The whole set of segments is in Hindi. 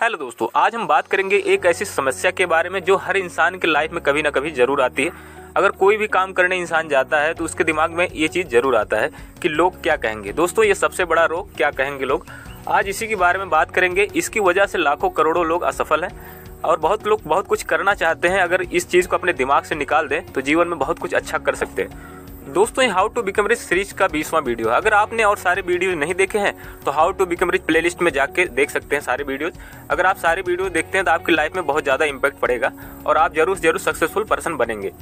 हेलो दोस्तों, आज हम बात करेंगे एक ऐसी समस्या के बारे में जो हर इंसान के लाइफ में कभी ना कभी जरूर आती है। अगर कोई भी काम करने इंसान जाता है तो उसके दिमाग में ये चीज़ जरूर आता है कि लोग क्या कहेंगे। दोस्तों, ये सबसे बड़ा रोग क्या कहेंगे लोग, आज इसी के बारे में बात करेंगे। इसकी वजह से लाखों करोड़ों लोग असफल हैं और बहुत लोग बहुत कुछ करना चाहते हैं। अगर इस चीज़ को अपने दिमाग से निकाल दें तो जीवन में बहुत कुछ अच्छा कर सकते हैं। दोस्तों, ये how to become rich series का 20वां वीडियो है। अगर आपने और सारे वीडियो नहीं देखे हैं तो how to become rich playlist में जाके देख सकते हैं सारे वीडियोस। अगर आप सारे वीडियो देखते हैं तो आपकी लाइफ में बहुत ज़्यादा इम्पैक्ट पड़ेगा और आप जरूर सक्सेसफुल पर्सन बनेंगे।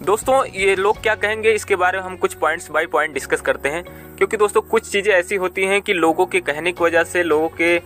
दोस्तों, ये लोग क्या कहेंगे इसके बारे में हम कुछ पॉइंट्स बाय पॉइंट डिस्कस करते हैं, क्योंकि दोस्तों कुछ चीज़ें ऐसी होती हैं कि लोगों के कहने की वजह से, लोगों के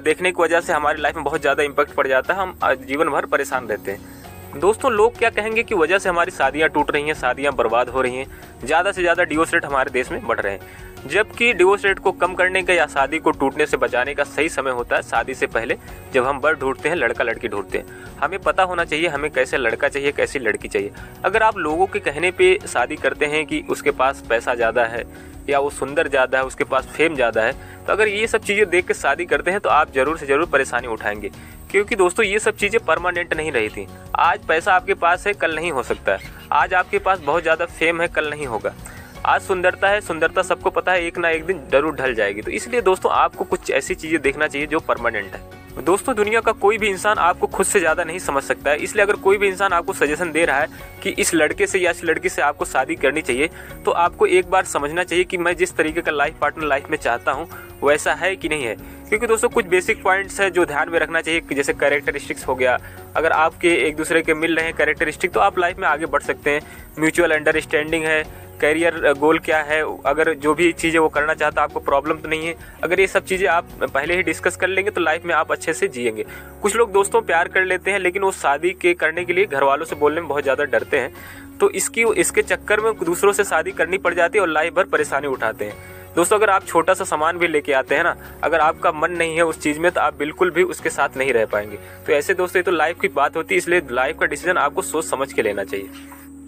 देखने की वजह से हमारी लाइफ में बहुत ज़्यादा इम्पैक्ट पड़ जाता है। हम जीवन भर परेशान रहते हैं। दोस्तों, लोग क्या कहेंगे की वजह से हमारी शादियां टूट रही हैं, शादियां बर्बाद हो रही हैं, ज़्यादा से ज़्यादा डिवोर्स रेट हमारे देश में बढ़ रहे हैं। जबकि डिवोर्स रेट को कम करने का या शादी को टूटने से बचाने का सही समय होता है शादी से पहले, जब हम वर ढूंढते हैं, लड़का लड़की ढूंढते हैं। हमें पता होना चाहिए हमें कैसे लड़का चाहिए, कैसी लड़की चाहिए। अगर आप लोगों के कहने पे शादी करते हैं कि उसके पास पैसा ज़्यादा है या वो सुंदर ज़्यादा है, उसके पास फेम ज़्यादा है, तो अगर ये सब चीज़ें देख के शादी करते हैं तो आप ज़रूर से ज़रूर परेशानी उठाएंगे। क्योंकि दोस्तों, ये सब चीज़ें परमानेंट नहीं रही थी। आज पैसा आपके पास है, कल नहीं हो सकता है। आज आपके पास बहुत ज़्यादा फेम है, कल नहीं होगा। आज सुंदरता है, सुंदरता सबको पता है, एक ना एक दिन जरूर ढल जाएगी। तो इसलिए दोस्तों, आपको कुछ ऐसी चीज़ें देखना चाहिए जो परमानेंट है। दोस्तों, दुनिया का कोई भी इंसान आपको खुद से ज़्यादा नहीं समझ सकता है। इसलिए अगर कोई भी इंसान आपको सजेशन दे रहा है कि इस लड़के से या इस लड़की से आपको शादी करनी चाहिए, तो आपको एक बार समझना चाहिए कि मैं जिस तरीके का लाइफ पार्टनर लाइफ में चाहता हूँ वैसा है कि नहीं है। क्योंकि दोस्तों, कुछ बेसिक पॉइंट्स है जो ध्यान में रखना चाहिए, जैसे कैरेक्टरिस्टिक्स हो गया। अगर आपके एक दूसरे के मिल रहे हैं कैरेक्टरिस्टिक तो आप लाइफ में आगे बढ़ सकते हैं। म्यूचुअल अंडरस्टैंडिंग है, कैरियर गोल क्या है, अगर जो भी चीज़ें वो करना चाहता है आपको प्रॉब्लम तो नहीं है। अगर ये सब चीज़ें आप पहले ही डिस्कस कर लेंगे तो लाइफ में आप अच्छे से जिएंगे। कुछ लोग दोस्तों प्यार कर लेते हैं लेकिन वो शादी के करने के लिए घर वालों से बोलने में बहुत ज़्यादा डरते हैं, तो इसके चक्कर में दूसरों से शादी करनी पड़ जाती है और लाइफ भर परेशानी उठाते हैं। दोस्तों, अगर आप छोटा सा सामान भी लेके आते हैं ना, अगर आपका मन नहीं है उस चीज़ में तो आप बिल्कुल भी उसके साथ नहीं रह पाएंगे। तो ऐसे दोस्तों, ये तो लाइफ की बात होती है, इसलिए लाइफ का डिसीजन आपको सोच समझ के लेना चाहिए।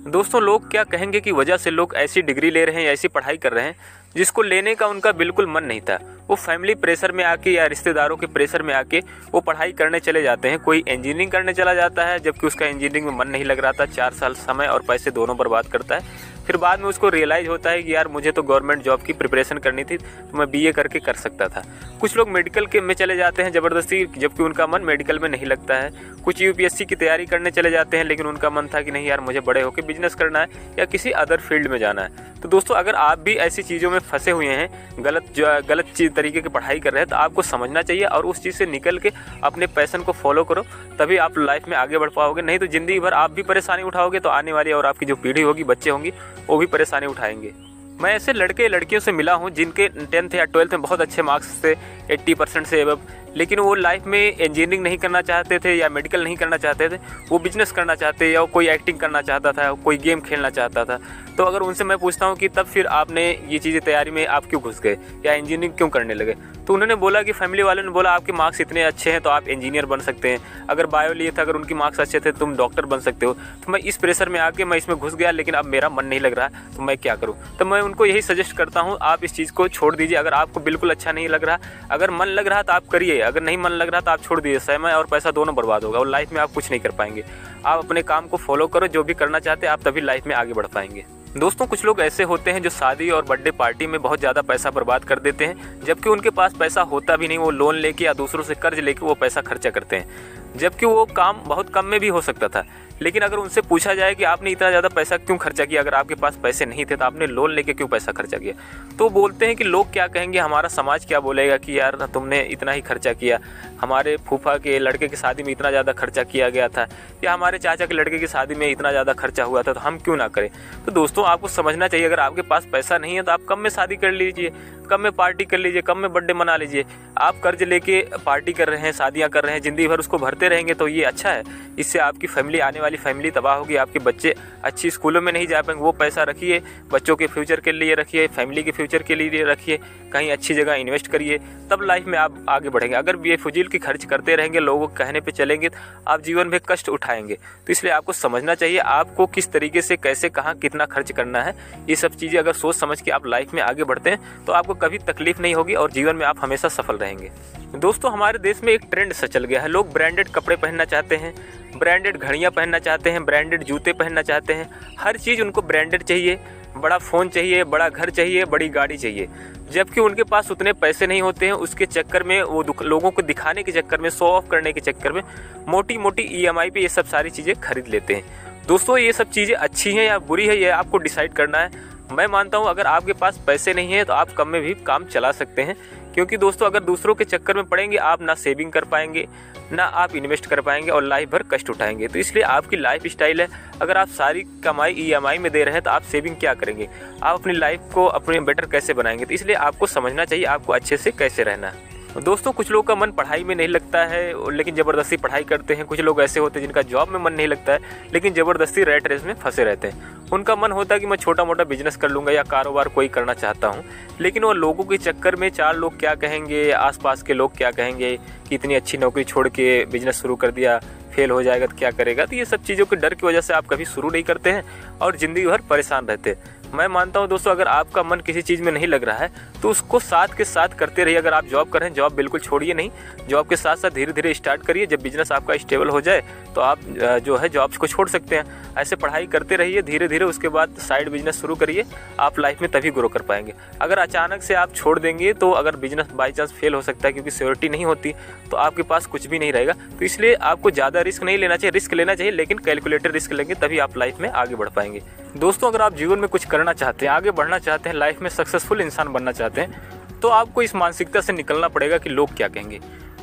दोस्तों, लोग क्या कहेंगे की वजह से लोग ऐसी डिग्री ले रहे हैं, ऐसी पढ़ाई कर रहे हैं जिसको लेने का उनका बिल्कुल मन नहीं था। वो फैमिली प्रेशर में आके या रिश्तेदारों के प्रेशर में आके वो पढ़ाई करने चले जाते हैं। कोई इंजीनियरिंग करने चला जाता है जबकि उसका इंजीनियरिंग में मन नहीं लग रहा था। 4 साल समय और पैसे दोनों बर्बाद करता है। फिर बाद में उसको रियलाइज़ होता है कि यार मुझे तो गवर्नमेंट जॉब की प्रिपरेशन करनी थी, तो मैं बीए करके कर सकता था। कुछ लोग मेडिकल के में चले जाते हैं ज़बरदस्ती, जबकि उनका मन मेडिकल में नहीं लगता है। कुछ यूपीएससी की तैयारी करने चले जाते हैं लेकिन उनका मन था कि नहीं यार, मुझे बड़े होकर बिजनेस करना है या किसी अदर फील्ड में जाना है। तो दोस्तों, अगर आप भी ऐसी चीज़ों में फंसे हुए हैं, गलत तरीके की पढ़ाई कर रहे हैं, तो आपको समझना चाहिए और उस चीज़ से निकल के अपने पैशन को फॉलो करो, तभी आप लाइफ में आगे बढ़ पाओगे। नहीं तो ज़िंदगी भर आप भी परेशानी उठाओगे तो आने वाली और आपकी जो पीढ़ी होगी, बच्चे होंगी, वो भी परेशानी उठाएंगे। मैं ऐसे लड़के लड़कियों से मिला हूँ जिनके 10th या 12th में बहुत अच्छे मार्क्स थे, 80% से एबव, लेकिन वो लाइफ में इंजीनियरिंग नहीं करना चाहते थे या मेडिकल नहीं करना चाहते थे, वो बिजनेस करना चाहते या कोई एक्टिंग करना चाहता था, कोई गेम खेलना चाहता था। तो अगर उनसे मैं पूछता हूँ कि तब फिर आपने ये चीज़ें तैयारी में आप क्यों घुस गए या इंजीनियरिंग क्यों करने लगे, तो उन्होंने बोला कि फैमिली वालों ने बोला आपके मार्क्स इतने अच्छे हैं तो आप इंजीनियर बन सकते हैं। अगर बायो लिए थे, अगर उनके मार्क्स अच्छे थे तुम डॉक्टर बन सकते हो। तो मैं इस प्रेशर में आके मैं इसमें घुस गया, लेकिन अब मेरा मन नहीं लग रहा, तो मैं क्या करूँ। तो मैं उनको यही सजेस्ट करता हूँ, आप इस चीज़ को छोड़ दीजिए। अगर आपको बिल्कुल अच्छा नहीं लग रहा, अगर मन लग रहा तो आप करिए, अगर नहीं मन लग रहा तो आप छोड़ दीजिए। समय और पैसा दोनों बर्बाद होगा और लाइफ में आप कुछ नहीं कर पाएंगे। आप अपने काम को फॉलो करो, जो भी करना चाहते हैं आप, तभी लाइफ में आगे बढ़ पाएंगे। दोस्तों, कुछ लोग ऐसे होते हैं जो शादी और बर्थडे पार्टी में बहुत ज़्यादा पैसा बर्बाद कर देते हैं, जबकि उनके पास पैसा होता भी नहीं। वो लोन लेके या दूसरों से कर्ज लेके वो पैसा खर्चा करते हैं, जबकि वो काम बहुत कम में भी हो सकता था। लेकिन अगर उनसे पूछा जाए कि आपने इतना ज़्यादा पैसा क्यों खर्चा किया, अगर आपके पास पैसे नहीं थे तो आपने लोन लेके क्यों पैसा खर्चा किया, तो बोलते हैं कि लोग क्या कहेंगे, हमारा समाज क्या बोलेगा कि यार तुमने इतना ही खर्चा किया, हमारे फूफा के लड़के की शादी में इतना ज़्यादा खर्चा किया गया था, या हमारे चाचा के लड़के की शादी में इतना ज़्यादा खर्चा हुआ था, तो हम क्यों ना करें। तो दोस्तों, आपको समझना चाहिए, अगर आपके पास पैसा नहीं है तो आप कम में शादी कर लीजिए, कम में पार्टी कर लीजिए, कम में बर्थडे मना लीजिए। आप कर्ज लेके पार्टी कर रहे हैं, शादियां कर रहे हैं, ज़िंदगी भर उसको भरते रहेंगे तो ये अच्छा है। इससे आपकी फैमिली, आने वाली फैमिली तबाह होगी, आपके बच्चे अच्छी स्कूलों में नहीं जा पाएंगे। वो पैसा रखिए, बच्चों के फ्यूचर के लिए रखिए, फैमिली के फ्यूचर के लिए रखिए, कहीं अच्छी जगह इन्वेस्ट करिए, तब लाइफ में आप आगे बढ़ेंगे। अगर बेफुजील की खर्च करते रहेंगे, लोगों के कहने पे चलेंगे, तो आप जीवन में कष्ट उठाएंगे। तो इसलिए आपको समझना चाहिए आपको किस तरीके से, कैसे, कहाँ, कितना खर्च करना है। ये सब चीज़ें अगर सोच समझ के आप लाइफ में आगे बढ़ते हैं तो आपको कभी तकलीफ नहीं होगी और जीवन में आप हमेशा सफल रहेंगे। दोस्तों हमारे देश में एक ट्रेंड सा चल गया है, लोग ब्रांडेड कपड़े पहनना चाहते हैं, ब्रांडेड घड़ियाँ पहनना चाहते हैं, ब्रांडेड जूते पहनना चाहते हैं, हर चीज़ उनको ब्रांडेड चाहिए, बड़ा फ़ोन चाहिए, बड़ा घर चाहिए, बड़ी गाड़ी चाहिए, जबकि उनके पास उतने पैसे नहीं होते हैं। उसके चक्कर में वो लोगों को दिखाने के चक्कर में, शो ऑफ करने के चक्कर में मोटी मोटी EMI पे ये सब सारी चीज़ें खरीद लेते हैं। दोस्तों ये सब चीज़ें अच्छी हैं या बुरी है, ये आपको डिसाइड करना है। मैं मानता हूँ अगर आपके पास पैसे नहीं है तो आप कम में भी काम चला सकते हैं, क्योंकि दोस्तों अगर दूसरों के चक्कर में पड़ेंगे आप ना सेविंग कर पाएंगे, ना आप इन्वेस्ट कर पाएंगे और लाइफ भर कष्ट उठाएंगे। तो इसलिए आपकी लाइफ स्टाइल है, अगर आप सारी कमाई EMI में दे रहे हैं तो आप सेविंग क्या करेंगे, आप अपनी लाइफ को अपने बेटर कैसे बनाएंगे। तो इसलिए आपको समझना चाहिए आपको अच्छे से कैसे रहना है। दोस्तों कुछ लोगों का मन पढ़ाई में नहीं लगता है लेकिन ज़बरदस्ती पढ़ाई करते हैं। कुछ लोग ऐसे होते हैं जिनका जॉब में मन नहीं लगता है लेकिन ज़बरदस्ती रैट रेस में फंसे रहते हैं। उनका मन होता है कि मैं छोटा मोटा बिजनेस कर लूँगा या कारोबार कोई करना चाहता हूँ, लेकिन वो लोगों के चक्कर में, चार लोग क्या कहेंगे, आसपास के लोग क्या कहेंगे कि इतनी अच्छी नौकरी छोड़ के बिजनेस शुरू कर दिया, फेल हो जाएगा तो क्या करेगा। तो ये सब चीज़ों के डर की वजह से आप कभी शुरू नहीं करते हैं और ज़िंदगी भर परेशान रहते हैं। मैं मानता हूं दोस्तों अगर आपका मन किसी चीज़ में नहीं लग रहा है तो उसको साथ के साथ करते रहिए। अगर आप जॉब कर रहे हैं, जॉब बिल्कुल छोड़िए नहीं, जॉब के साथ साथ धीरे धीरे स्टार्ट करिए। जब बिजनेस आपका स्टेबल हो जाए तो आप जो है जॉब्स को छोड़ सकते हैं। ऐसे पढ़ाई करते रहिए धीरे धीरे, उसके बाद साइड बिजनेस शुरू करिए, आप लाइफ में तभी ग्रो कर पाएंगे। अगर अचानक से आप छोड़ देंगे तो अगर बिजनेस बाई चांस फेल हो सकता है, क्योंकि सिक्योरिटी नहीं होती तो आपके पास कुछ भी नहीं रहेगा। तो इसलिए आपको ज़्यादा रिस्क नहीं लेना चाहिए, रिस्क लेना चाहिए लेकिन कैलकुलेटेड रिस्क लेंगे तभी आप लाइफ में आगे बढ़ पाएंगे। दोस्तों अगर आप जीवन में कुछ करना चाहते हैं, आगे बढ़ना चाहते हैं, लाइफ में सक्सेसफुल इंसान बनना चाहते हैं, तो आपको इस मानसिकता से निकलना पड़ेगा कि लोग क्या कहेंगे।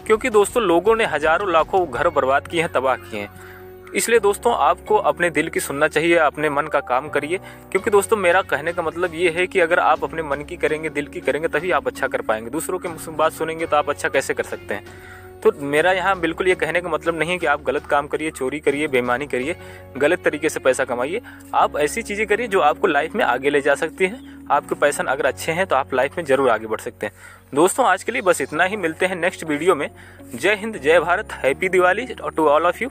क्योंकि दोस्तों लोगों ने हजारों लाखों घर बर्बाद किए हैं, तबाह किए हैं। इसलिए दोस्तों आपको अपने दिल की सुनना चाहिए, अपने मन का काम करिए। क्योंकि दोस्तों मेरा कहने का मतलब ये है कि अगर आप अपने मन की करेंगे, दिल की करेंगे, तभी आप अच्छा कर पाएंगे। दूसरों की बात सुनेंगे तो आप अच्छा कैसे कर सकते हैं। तो मेरा यहाँ बिल्कुल ये कहने का मतलब नहीं है कि आप गलत काम करिए, चोरी करिए, बेईमानी करिए, गलत तरीके से पैसा कमाइए। आप ऐसी चीज़ें करिए जो आपको लाइफ में आगे ले जा सकती हैं। आपके पैशन अगर अच्छे हैं तो आप लाइफ में ज़रूर आगे बढ़ सकते हैं। दोस्तों आज के लिए बस इतना ही, मिलते हैं नेक्स्ट वीडियो में। जय हिंद, जय Bharat, happy Diwali to all of you.